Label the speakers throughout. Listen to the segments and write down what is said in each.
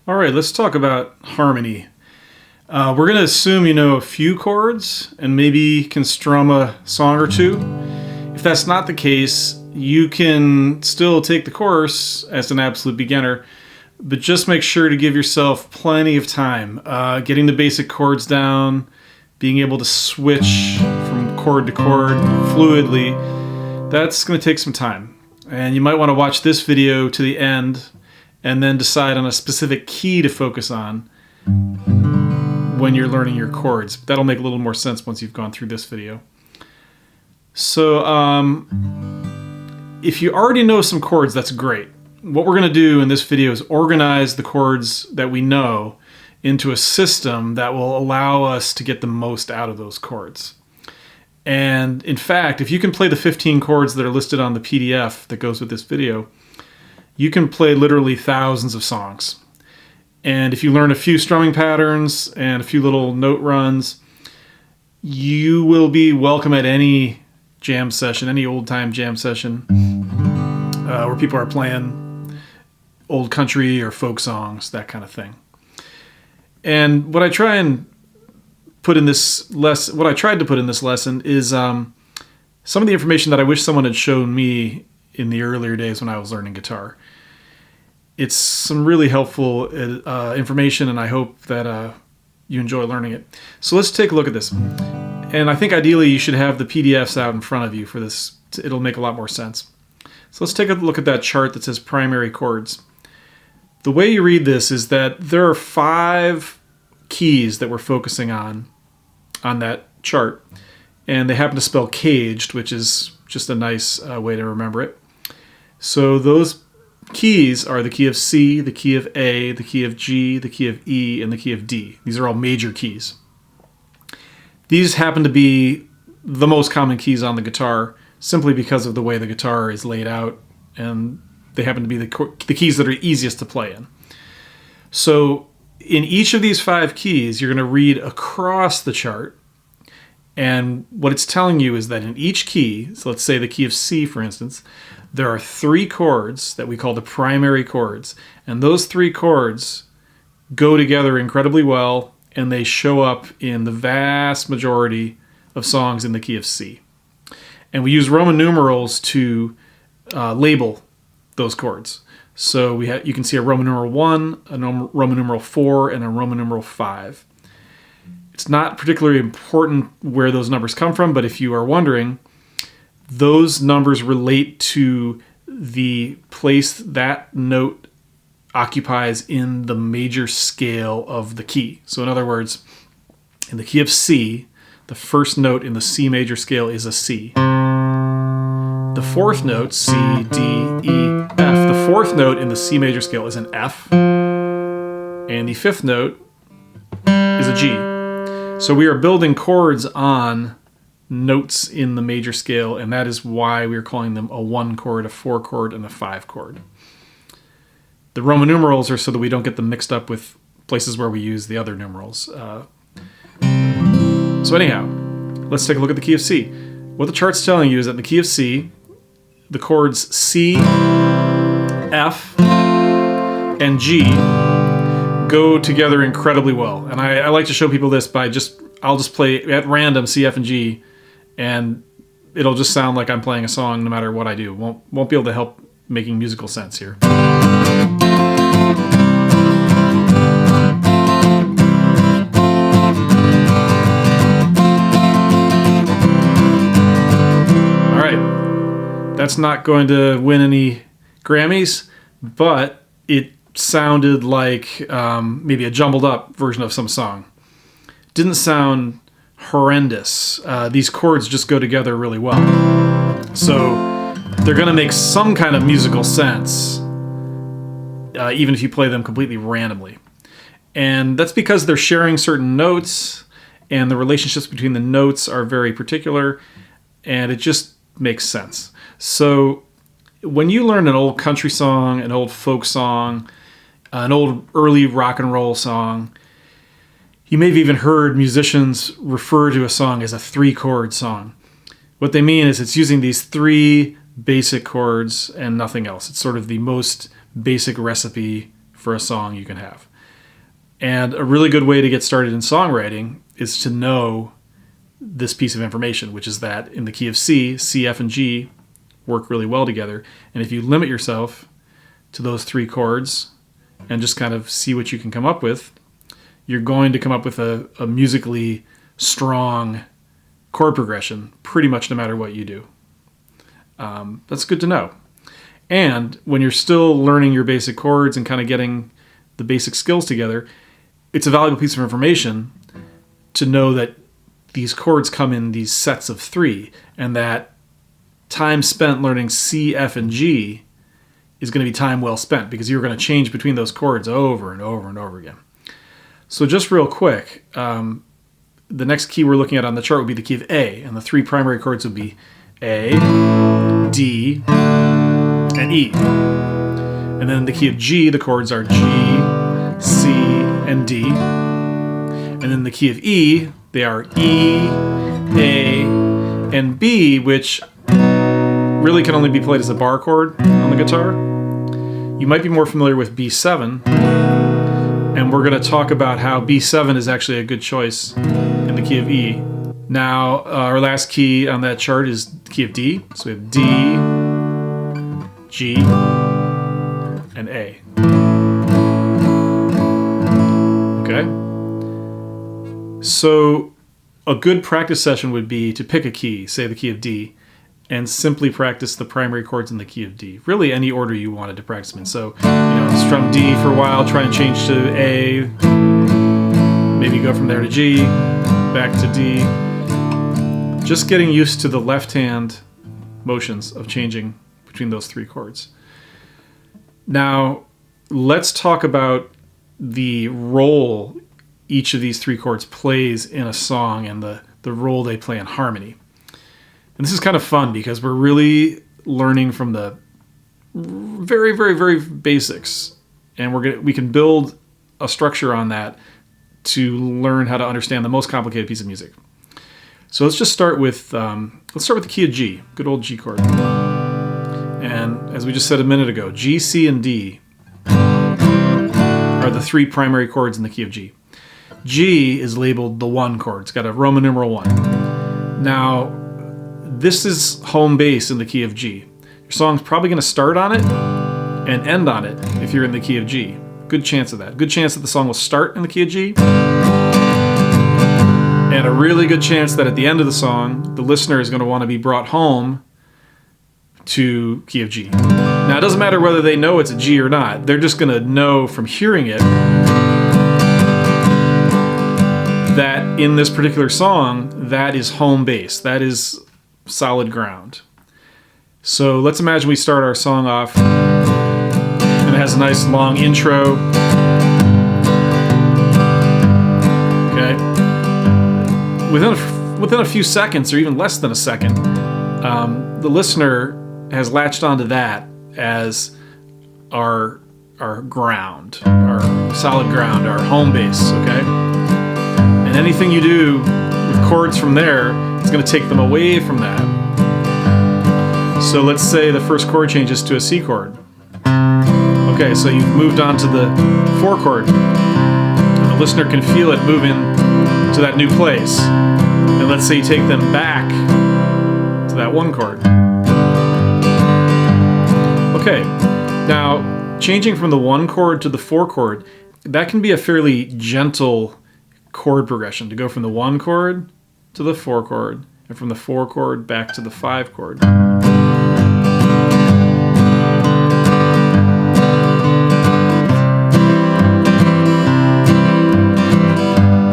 Speaker 1: All right, let's talk about harmony. We're going to assume you know a few chords and maybe can strum a song or two. If that's not the case, you can still take the course as an absolute beginner, but just make sure to give yourself plenty of time. Getting the basic chords down, being able to switch from chord to chord fluidly, that's going to take some time. And you might want to watch this video to the end and then decide on a specific key to focus on when you're learning your chords. That'll make a little more sense once you've gone through this video. So if you already know some chords, that's great. What we're going to do in this video is organize the chords that we know into a system that will allow us to get the most out of those chords. And in fact, if you can play the 15 chords that are listed on the PDF that goes with this video, you can play literally thousands of songs. And if you learn a few strumming patterns and a few little note runs, you will be welcome at any jam session, any old-time jam session, where people are playing old country or folk songs, that kind of thing. And what I tried to put in this lesson is some of the information that I wish someone had shown me in the earlier days when I was learning guitar. It's some really helpful information, and I hope that you enjoy learning it. So let's take a look at this. And I think ideally you should have the PDFs out in front of you for this. It'll make a lot more sense. So let's take a look at that chart that says primary chords. The way you read this is that there are 5 keys that we're focusing on that chart, and they happen to spell caged, which is just a nice way to remember it. So those keys are the key of C, the key of A, the key of G, the key of E, and the key of D. These are all major keys. These happen to be the most common keys on the guitar simply because of the way the guitar is laid out, and they happen to be the keys that are easiest to play in. So in each of these 5 keys, you're going to read across the chart, and what it's telling you is that in each key, so let's say the key of C, for instance, there are 3 chords that we call the primary chords, and those 3 chords go together incredibly well, and they show up in the vast majority of songs in the key of C. And we use Roman numerals to label those chords. So you can see a Roman numeral 1, a Roman numeral 4, and a Roman numeral 5. It's not particularly important where those numbers come from, but if you are wondering, those numbers relate to the place that note occupies in the major scale of the key. So in other words, in the key of C, the first note in the C major scale is a C. The 4th note, C, D, E, F. The 4th note in the C major scale is an F. And the 5th note is a G. So we are building chords on notes in the major scale, and that is why we're calling them a 1 chord, a 4 chord, and a 5 chord. The Roman numerals are so that we don't get them mixed up with places where we use the other numerals. So anyhow, let's take a look at the key of C. What the chart's telling you is that in the key of C, the chords C, F, and G go together incredibly well. And I like to show people this by I'll just play at random C, F, and G, and it'll just sound like I'm playing a song no matter what I do. Won't be able to help making musical sense here. That's not going to win any Grammys, but it sounded like maybe a jumbled up version of some song. Didn't sound horrendous. These chords just go together really well. So they're going to make some kind of musical sense, even if you play them completely randomly. And that's because they're sharing certain notes, and the relationships between the notes are very particular, and it just makes sense. So when you learn an old country song, an old folk song, an old early rock and roll song, you may have even heard musicians refer to a song as a 3-chord song. What they mean is it's using these 3 basic chords and nothing else. It's sort of the most basic recipe for a song you can have. And a really good way to get started in songwriting is to know this piece of information, which is that in the key of C, C, F, and G work really well together. And if you limit yourself to those 3 chords and just kind of see what you can come up with, you're going to come up with a musically strong chord progression pretty much no matter what you do. That's good to know. And when you're still learning your basic chords and kind of getting the basic skills together, it's a valuable piece of information to know that these chords come in these sets of 3, and that time spent learning C, F, and G is going to be time well spent, because you're going to change between those chords over and over and over again. So just real quick, the next key we're looking at on the chart would be the key of A, and the 3 primary chords would be A, D, and E. And then in the key of G, the chords are G, C, and D. And then in the key of E, they are E, A, and B, which really can only be played as a bar chord on the guitar. You might be more familiar with B7, and we're going to talk about how B7 is actually a good choice in the key of E. Now, our last key on that chart is the key of D. So we have D, G, and A. Okay? So a good practice session would be to pick a key, say the key of D, and simply practice the primary chords in the key of D. Really any order you wanted to practice them in. So, strum D for a while, try and change to A, maybe go from there to G, back to D. Just getting used to the left hand motions of changing between those 3 chords. Now, let's talk about the role each of these 3 chords plays in a song and the role they play in harmony. And this is kind of fun because we're really learning from the very, very, very basics, and we can build a structure on that to learn how to understand the most complicated piece of music. So let's just start with the key of G, good old G chord. And as we just said a minute ago, G, C, and D are the 3 primary chords in the key of G. G is labeled the 1 chord. It's got a Roman numeral 1. Now, this is home base in the key of G. Your song's probably going to start on it and end on it if you're in the key of G. Good chance of that. Good chance that the song will start in the key of G. And a really good chance that at the end of the song, the listener is going to want to be brought home to key of G. Now, it doesn't matter whether they know it's a G or not. They're just going to know from hearing it that in this particular song, that is home base. That is solid ground. So let's imagine we start our song off and it has a nice long intro. Okay. Within a few seconds, or even less than a second, the listener has latched onto that as our ground, our solid ground, our home base, okay? And anything you do with chords from there is going to take them away from that. So let's say the first chord changes to a C chord. Okay, so you've moved on to the 4 chord. And the listener can feel it moving to that new place. And let's say you take them back to that 1 chord. Okay, now changing from the 1 chord to the 4 chord, that can be a fairly gentle chord progression to go from the 1 chord to the 4 chord, and from the 4 chord back to the 5 chord.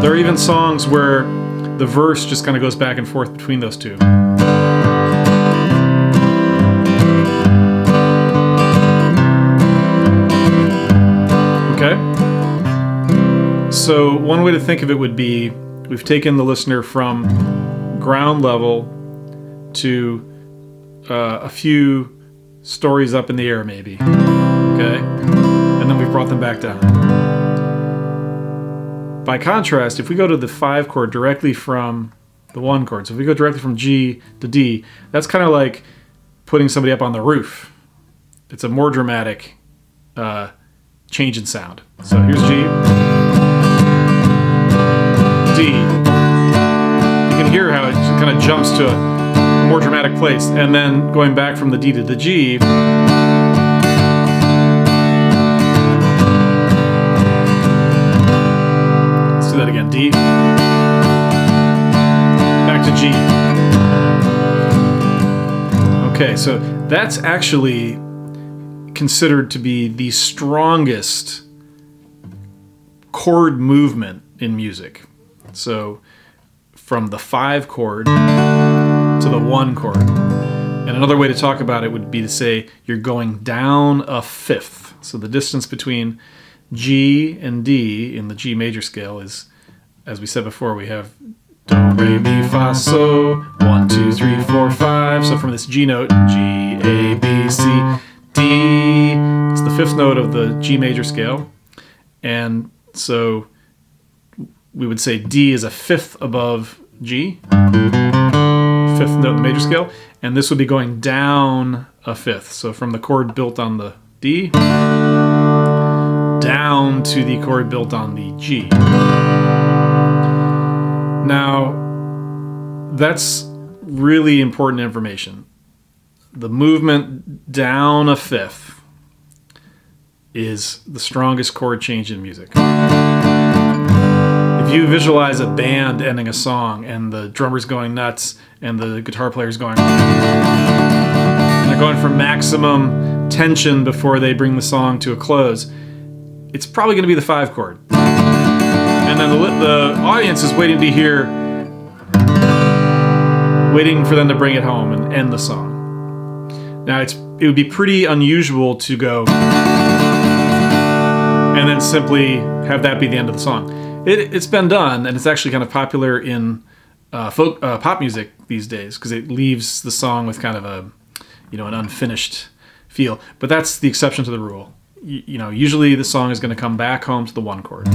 Speaker 1: There are even songs where the verse just kind of goes back and forth between those 2. Okay? So one way to think of it would be, we've taken the listener from ground level to a few stories up in the air maybe, okay? And then we've brought them back down. By contrast, if we go to the 5 chord directly from the 1 chord, so if we go directly from G to D, that's kind of like putting somebody up on the roof. It's a more dramatic change in sound. So here's G. jumps to a more dramatic place. And then going back from the D to the G. Let's do that again. D. Back to G. Okay, so that's actually considered to be the strongest chord movement in music. So from the 5 chord to the 1 chord. And another way to talk about it would be to say you're going down a fifth. So the distance between G and D in the G major scale is, as we said before, we have do, re, mi, fa, so, 1, 2, 3, 4, 5. So from this G note, G, A, B, C, D, it's the 5th note of the G major scale. And so we would say D is a 5th above G, 5th note in the major scale, and this would be going down a 5th. So from the chord built on the D, down to the chord built on the G. Now, that's really important information. The movement down a 5th is the strongest chord change in music. If you visualize a band ending a song and the drummer's going nuts and the guitar player's going, and they're going for maximum tension before they bring the song to a close, it's probably going to be the 5 chord. And then the audience is waiting to hear, waiting for them to bring it home and end the song. Now, it would be pretty unusual to go and then simply have that be the end of the song. It's been done, and it's actually kind of popular in pop music these days because it leaves the song with kind of an unfinished feel. But that's the exception to the rule. Usually the song is going to come back home to the 1 chord.